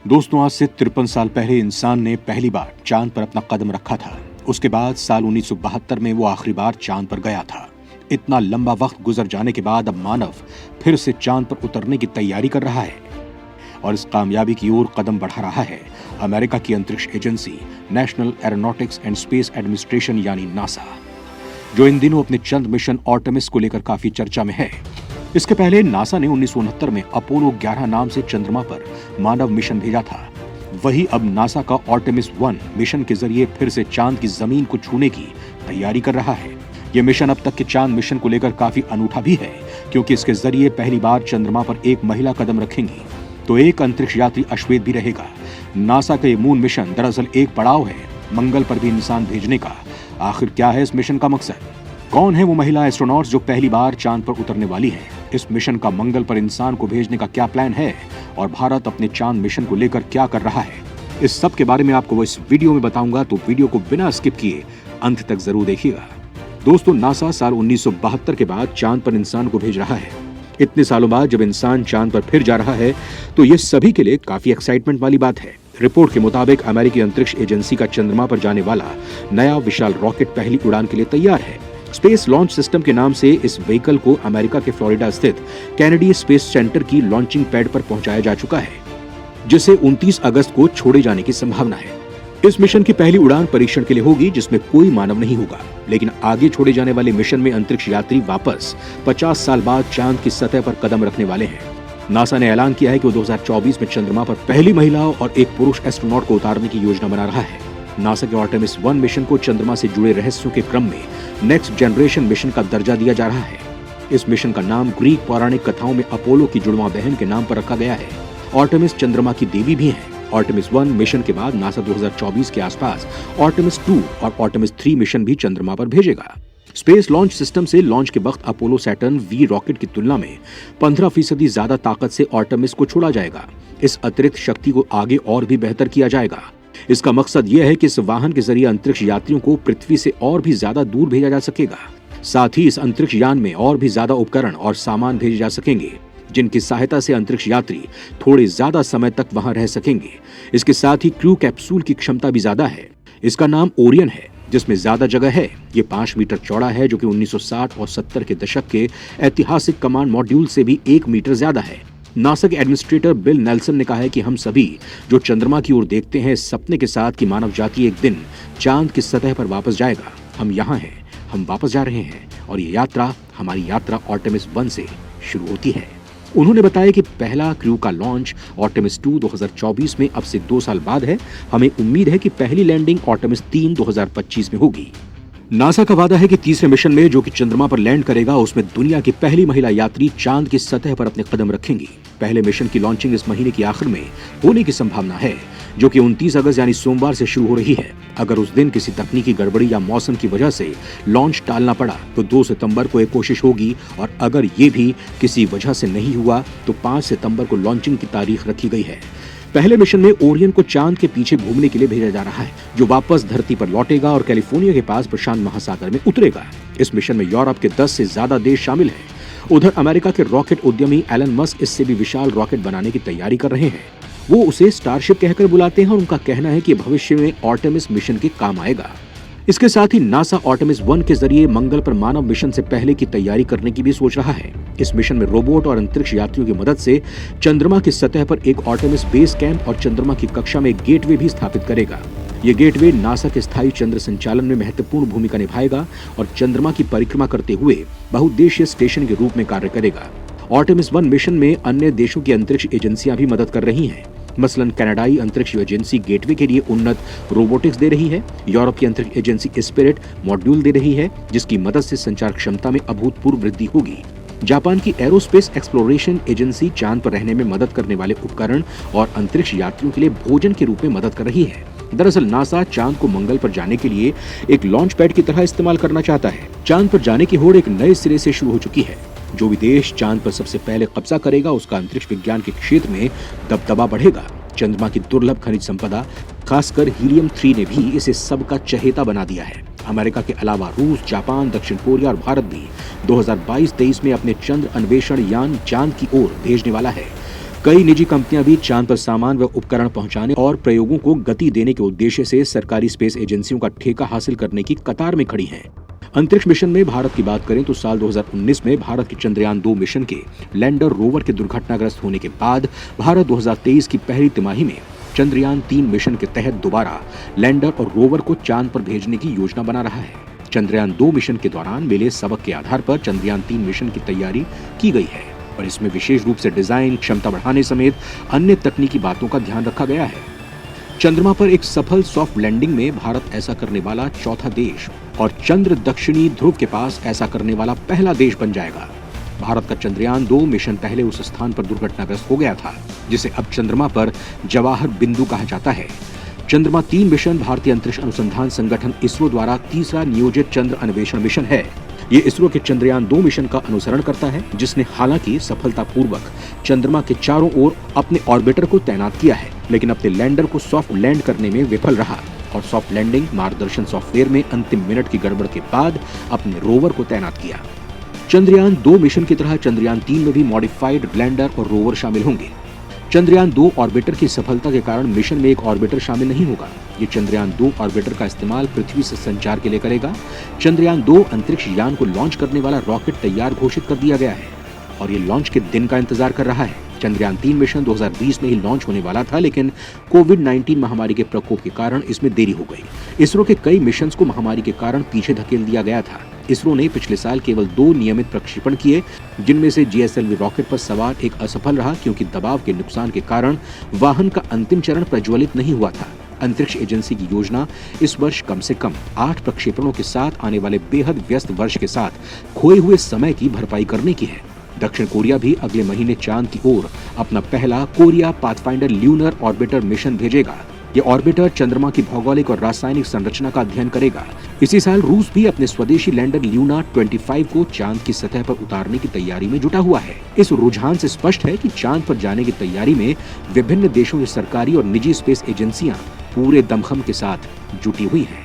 दोस्तों, आज से 53 साल पहले इंसान ने पहली बार चांद पर अपना कदम रखा था। उसके बाद साल 1972 में वो आखिरी बार चांद पर गया था। इतना लंबा वक्त गुजर जाने के बाद अब मानव फिर से चांद पर उतरने की तैयारी कर रहा है और इस कामयाबी की ओर कदम बढ़ा रहा है अमेरिका की अंतरिक्ष agency national aeronautics and space administration यानी नासा, जो इन दिनों अपने चंद्र मिशन आर्टेमिस को लेकर काफी चर्चा में है। इसके पहले नासा ने 1969 में अपोलो 11 नाम से चंद्रमा पर मानव मिशन भेजा था। वही अब नासा का आर्टेमिस 1 मिशन के जरिए फिर से चांद की जमीन को छूने की तैयारी कर रहा है। ये मिशन अब तक के चांद मिशन को लेकर काफी अनूठा भी है, क्योंकि इसके जरिए पहली बार चंद्रमा पर एक महिला कदम रखेंगी तो एक अंतरिक्ष यात्री अश्वेत भी रहेगा। नासा का ये मून मिशन दरअसल एक पड़ाव है मंगल पर भी इंसान भेजने का। आखिर क्या है इस मिशन का मकसद? कौन है वो महिला एस्ट्रोनॉट्स जो पहली बार चांद पर उतरने वाली है? इस मिशन का मंगल पर इंसान को भेजने का क्या प्लान है और भारत अपने चांद मिशन को लेकर क्या कर रहा है? इस सब के बारे में आपको इस वीडियो में बताऊंगा, तो वीडियो को बिना स्किप किए अंत तक जरूर देखिएगा। दोस्तों, नासा साल 1972 के बाद चांद पर इंसान को भेज रहा है। इतने सालों बाद जब इंसान चांद पर फिर जा रहा है तो ये सभी के लिए काफी एक्साइटमेंट वाली बात है। रिपोर्ट के मुताबिक अमेरिकी अंतरिक्ष एजेंसी का चंद्रमा पर जाने वाला नया विशाल रॉकेट पहली उड़ान के लिए तैयार है। स्पेस लॉन्च सिस्टम के नाम से इस व्हीकल को अमेरिका के फ्लोरिडा स्थित कैनेडी स्पेस सेंटर की लॉन्चिंग पैड पर पहुंचाया जा चुका है, जिसे 29 अगस्त को छोड़े जाने की संभावना है। इस मिशन की पहली उड़ान परीक्षण के लिए होगी, जिसमें कोई मानव नहीं होगा, लेकिन आगे छोड़े जाने वाले मिशन में अंतरिक्ष यात्री वापस 50 साल बाद चांद की सतह पर कदम रखने वाले हैं। नासा ने ऐलान किया है कि वो 2024 में चंद्रमा पर पहली महिला और एक पुरुष एस्ट्रोनॉट को उतारने की योजना बना रहा है। नासा के आर्टेमिस 1 मिशन को चंद्रमा से जुड़े रहस्यों के क्रम में नेक्स्ट जनरेशन मिशन का दर्जा दिया जा रहा है। इस मिशन का नाम ग्रीक पौराणिक कथाओं में अपोलो की जुड़वा बहन के नाम पर रखा गया है। आर्टेमिस चंद्रमा की देवी भी है। आर्टेमिस 1 मिशन के बाद नासा 2024 के आसपास आर्टेमिस 2 और आर्टेमिस 3 मिशन भी चंद्रमा पर भेजेगा। स्पेस लॉन्च सिस्टम से लॉन्च के वक्त अपोलो सैटर्न वी रॉकेट की तुलना में 15% ज्यादा ताकत से आर्टेमिस को छोड़ा जाएगा। इस अतिरिक्त शक्ति को आगे और भी बेहतर किया जाएगा। इसका मकसद यह है कि इस वाहन के जरिए अंतरिक्ष यात्रियों को पृथ्वी से और भी ज्यादा दूर भेजा जा सकेगा। साथ ही इस अंतरिक्ष यान में और भी ज्यादा उपकरण और सामान भेजे जा सकेंगे, जिनकी सहायता से अंतरिक्ष यात्री थोड़े ज्यादा समय तक वहां रह सकेंगे। इसके साथ ही क्रू कैप्सूल की क्षमता भी ज्यादा है। इसका नाम ओरियन है, जिसमें ज्यादा जगह है। ये 5 मीटर चौड़ा है, जो कि 1960 और 70 के दशक के ऐतिहासिक कमांड मॉड्यूल से भी 1 मीटर ज्यादा है। नासा के एडमिनिस्ट्रेटर बिल नेल्सन ने कहा है कि हम सभी जो चंद्रमा की ओर देखते हैं, इस सपने के साथ कि मानव जाति एक दिन चांद की सतह पर वापस जाएगा। हम यहाँ हैं, हम वापस जा रहे हैं और ये यात्रा, हमारी यात्रा आर्टेमिस 1 से शुरू होती है। उन्होंने बताया कि पहला क्रू का लॉन्च आर्टेमिस 2 2024 में अब से 2 साल बाद है। हमें उम्मीद है कि पहली लैंडिंग आर्टेमिस 3 2025 में होगी। नासा का वादा है कि तीसरे मिशन में, जो कि चंद्रमा पर लैंड करेगा, उसमें दुनिया की पहली महिला यात्री चांद की सतह पर अपने कदम रखेंगी। पहले मिशन की लॉन्चिंग इस महीने के आखिर में होने की संभावना है, जो कि 29 अगस्त यानी सोमवार से शुरू हो रही है। अगर उस दिन किसी तकनीकी गड़बड़ी या मौसम की वजह से लॉन्च टालना पड़ा तो 2 सितंबर को एक कोशिश होगी, और अगर ये भी किसी वजह से नहीं हुआ तो 5 सितंबर को लॉन्चिंग की तारीख रखी गई है। पहले मिशन में ओरियन को चांद के पीछे घूमने के लिए भेजा जा रहा है, जो वापस धरती पर लौटेगा और कैलिफोर्निया के पास प्रशांत महासागर में उतरेगा। इस मिशन में यूरोप के 10 से ज्यादा देश शामिल हैं। उधर अमेरिका के रॉकेट उद्यमी एलन मस्क इससे भी विशाल रॉकेट बनाने की तैयारी कर रहे हैं। वो उसे स्टारशिप कहकर बुलाते हैं और उनका कहना है कि भविष्य में आर्टेमिस मिशन के काम आएगा। इसके साथ ही नासा आर्टेमिस 1 के जरिए मंगल पर मानव मिशन से पहले की तैयारी करने की भी सोच रहा है। इस मिशन में रोबोट और अंतरिक्ष यात्रियों की मदद से चंद्रमा की सतह पर एक आर्टेमिस बेस कैंप और चंद्रमा की कक्षा में एक गेटवे भी स्थापित करेगा। ये गेटवे नासा के स्थायी चंद्र संचालन में महत्वपूर्ण भूमिका निभाएगा और चंद्रमा की परिक्रमा करते हुए बहुउद्देशीय स्टेशन के रूप में कार्य करेगा। आर्टेमिस 1 मिशन में अन्य देशों की अंतरिक्ष एजेंसियां भी मदद कर रही हैं। मसलन कनाडाई अंतरिक्ष एजेंसी गेटवे के लिए उन्नत रोबोटिक्स दे रही है। यूरोप की अंतरिक्ष एजेंसी स्पिरिट मॉड्यूल दे रही है, जिसकी मदद से संचार क्षमता में अभूतपूर्व वृद्धि होगी। जापान की एरोस्पेस एक्सप्लोरेशन एजेंसी चांद पर रहने में मदद करने वाले उपकरण और अंतरिक्ष यात्रियों के लिए भोजन के रूप में मदद कर रही है। दरअसल नासा चांद को मंगल पर जाने के लिए एक लॉन्च पैड की तरह इस्तेमाल करना चाहता है। चांद पर जाने की होड़ एक नए सिरे से शुरू हो चुकी है। जो भी देश चांद पर सबसे पहले कब्जा करेगा, उसका अंतरिक्ष विज्ञान के क्षेत्र में दबदबा बढ़ेगा। चंद्रमा की दुर्लभ खनिज संपदा, खासकर हीलियम 3 ने भी इसे सबका चहेता बना दिया है। अमेरिका के अलावा रूस, जापान, दक्षिण कोरिया और भारत भी 2022-23 में अपने चंद्र अन्वेषण यान चांद की ओर भेजने वाला है। कई निजी कंपनियां भी चांद पर सामान व उपकरण पहुंचाने और प्रयोगों को गति देने के उद्देश्य से सरकारी स्पेस एजेंसियों का ठेका हासिल करने की कतार में खड़ी हैं। अंतरिक्ष मिशन में भारत की बात करें तो साल 2019 में भारत के चंद्रयान 2 मिशन के लैंडर रोवर के दुर्घटनाग्रस्त होने के बाद भारत 2023 की पहली तिमाही में चंद्रयान 3 मिशन के तहत दोबारा लैंडर और रोवर को चांद पर भेजने की योजना बना रहा है। चंद्रयान 2 मिशन के दौरान मिले सबक के आधार पर चंद्रयान 3 मिशन की तैयारी की गई है और इसमें विशेष रूप से डिजाइन, क्षमता बढ़ाने समेत अन्य तकनीकी बातों का ध्यान रखा गया है। चंद्रमा पर एक सफल सॉफ्ट लैंडिंग में भारत ऐसा करने वाला चौथा देश और चंद्र दक्षिणी ध्रुव के पास ऐसा करने वाला पहला देश बन जाएगा। भारत का चंद्रयान 2 मिशन पहले उस स्थान पर दुर्घटनाग्रस्त हो गया था जिसे अब चंद्रमा पर जवाहर बिंदु कहा जाता है। चंद्रमा 3 मिशन भारतीय अंतरिक्ष अनुसंधान संगठन इसरो द्वारा तीसरा नियोजित चंद्र अन्वेषण मिशन है। ये इसरो के चंद्रयान 2 मिशन का अनुसरण करता है, जिसने हालांकि सफलतापूर्वक चंद्रमा के चारों ओर अपने ऑर्बिटर को तैनात किया है, लेकिन अपने लैंडर को सॉफ्ट लैंड करने में विफल रहा और सॉफ्ट लैंडिंग मार्गदर्शन सॉफ्टवेयर में अंतिम मिनट की गड़बड़ के बाद अपने रोवर को तैनात किया। चंद्रयान 2 मिशन की तरह चंद्रयान 3 में भी मॉडिफाइड लैंडर और रोवर शामिल होंगे। चंद्रयान 2 ऑर्बिटर की सफलता के कारण मिशन में एक ऑर्बिटर शामिल नहीं होगा। ये चंद्रयान 2 ऑर्बिटर का इस्तेमाल पृथ्वी से संचार के लिए करेगा। चंद्रयान 2 अंतरिक्ष यान को लॉन्च करने वाला रॉकेट तैयार घोषित कर दिया गया है और ये लॉन्च के दिन का इंतजार कर रहा है। चंद्रयान 3 मिशन 2020 में ही लॉन्च होने वाला था, लेकिन कोविड-19 महामारी के प्रकोप के कारण इसमें देरी हो गई। इसरो के कई मिशंस को महामारी के कारण पीछे धकेल दिया गया था। इसरो ने पिछले साल केवल 2 नियमित प्रक्षेपण किए, जिनमें से जीएसएलवी रॉकेट पर सवार एक असफल रहा क्योंकि दबाव के नुकसान के कारण वाहन का अंतिम चरण प्रज्वलित नहीं हुआ था। अंतरिक्ष एजेंसी की योजना इस वर्ष कम से कम 8 प्रक्षेपणों के साथ आने वाले बेहद व्यस्त वर्ष के साथ खोए हुए समय की भरपाई करने की है। दक्षिण कोरिया भी अगले महीने चांद की ओर अपना पहला Korea pathfinder lunar orbiter mission भेजेगा। ये ऑर्बिटर चंद्रमा की भौगोलिक और रासायनिक संरचना का अध्ययन करेगा। इसी साल रूस भी अपने स्वदेशी लैंडर ल्यूना 25 को चांद की सतह पर उतारने की तैयारी में जुटा हुआ है। इस रुझान से स्पष्ट है कि चांद पर जाने की तैयारी में विभिन्न देशों की सरकारी और निजी स्पेस एजेंसियां पूरे दमखम के साथ जुटी हुई हैं।